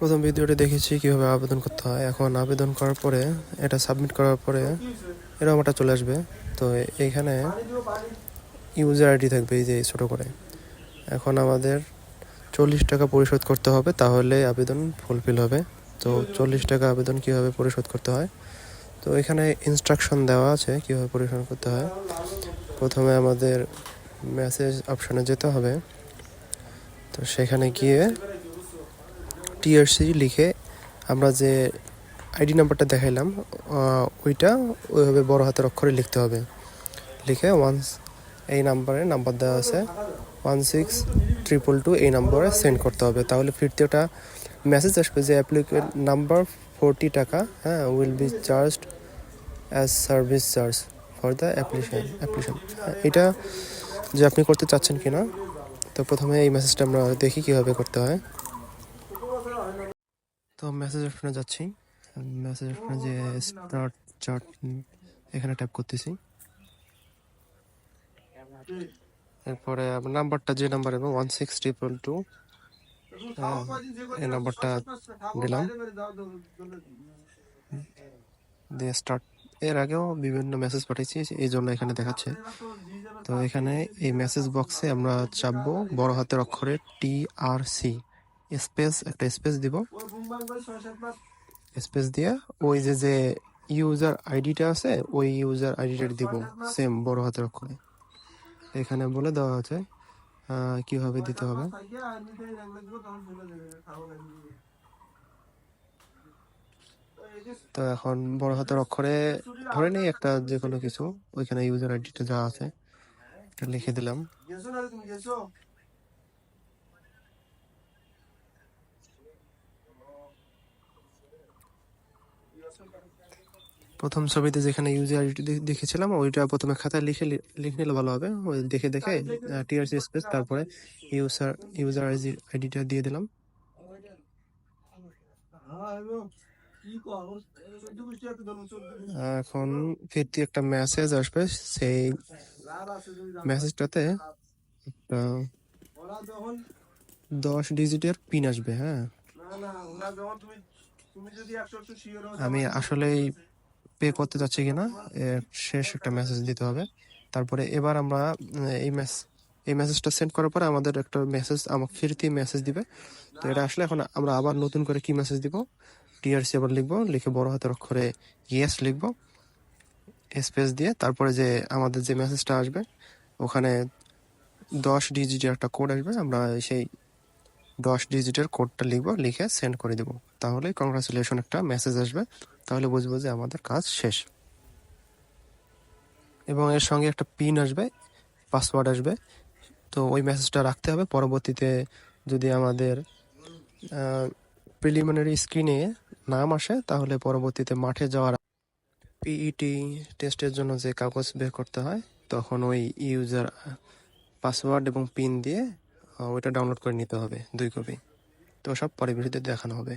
প্রথম ভিডিওতে দেখেছি কীভাবে আবেদন করতে হয়। এখন আবেদন করার পরে এটা সাবমিট করার পরে এরকম একটা চলে আসবে। তো এইখানে ইউজার আইডি থাকবে এই যে ছোটো করে। এখন আমাদের 40 টাকা পরিশোধ করতে হবে, তাহলে আবেদন ফুলফিল হবে। তো 40 টাকা আবেদন কীভাবে পরিশোধ করতে হয়, তো এখানে ইনস্ট্রাকশন দেওয়া আছে কীভাবে পরিশোধ করতে হয়। প্রথমে আমাদের মেসেজ অপশানে যেতে হবে। তো সেখানে গিয়ে টিআরসি লিখে আমরা যে আইডি নাম্বারটা দেখাইলাম ওইটা ওইভাবে বড় হাতের অক্ষরে লিখতে হবে। লিখে এই নাম্বার দেওয়া আছে 1622 এই নম্বরে সেন্ড করতে হবে। তাহলে ফিরতে ওটা মেসেজ আসবে যে অ্যাপ্লিকেন্ট নাম্বার 40 টাকা will be charged as service charge for the application. এটা যে আপনি করতে চাচ্ছেন কিনা। তো প্রথমে এই মেসেজটা আমরা দেখি কীভাবে করতে হয়। তো মেসেজ অপশনে যাচ্ছি। মেসেজ অপশনে যে স্টার্ট চার্ট এখানে ট্যাপ করতেছি। এরপরে নাম্বারটা যে নাম্বার এবং 1622 এই নাম্বারটা দিলাম দিয়ে স্টার্ট। এর আগেও বিভিন্ন মেসেজ পাঠিয়েছি, এই জন্য এখানে দেখাচ্ছে। তো এখানে এই মেসেজ বক্সে আমরা চাপবো বড় হাতের অক্ষরে TRC একটা স্পেস দিব। স্পেস দিয়ে ওই যে ইউজার আইডিটা আছে ওই ইউজার আইডিটা দিব সেম বড় হাতের অক্ষরে। এখানে বলে দেওয়া আছে কিভাবে দিতে হবে। তো এখন বড় হাতের অক্ষরে ধরে নেই একটা যে কোনো কিছু, ওইখানে ইউজার আইডিটা যা আছে এটা লিখে দিলাম। প্রথম ছবিতে যেখানে ইউজার আইডি দেখেছিলাম ওইটা প্রথমে খাতায় লিখে নিলে ভালো হবে। ওই দেখে TRC স্পেস তারপরে ইউজার আইডিটা দিয়ে দিলাম। এখন ফিরতি একটা মেসেজ আসবে, সেই মেসেজটাতে একটা 10 ডিজিটের পিন আসবে। আমি আসলেই পে করতে চাচ্ছি কিনা শেষ একটা মেসেজ দিতে হবে। তারপরে এবার আমরা এই মেসেজটা সেন্ড করার পরে আমাদের একটা ফিরতি মেসেজ দিবে। তো এটা আসলে এখন আমরা আবার নতুন করে কি মেসেজ দিব, TRC আবার লিখবো, লিখে বড় হাতের অক্ষরে ইয়েস লিখবো, স্পেস দিয়ে তারপরে যে আমাদের যে মেসেজটা আসবে ওখানে 10 ডিজিটের একটা কোড আসবে। আমরা সেই 10 ডিজিটের কোডটা লিখবো, লিখে সেন্ড করে দেবো। তাহলে কংগ্রাচুলেশন একটা মেসেজ আসবে। তাহলে বুঝবো যে আমাদের কাজ শেষ। এবং এর সঙ্গে একটা পিন আসবে, পাসওয়ার্ড আসবে। তো ওই মেসেজটা রাখতে হবে। পরবর্তীতে যদি আমাদের প্রিলিমিনারি স্ক্রিনে নাম আসে তাহলে পরবর্তীতে মাঠে যাওয়ার PET টেস্টের জন্য যে কাগজ বের করতে হয় তখন ওই ইউজার পাসওয়ার্ড এবং পিন দিয়ে ওইটা ডাউনলোড করে নিতে হবে 2 কপি। তো সব পরে ভিডিওতে দেখানো হবে।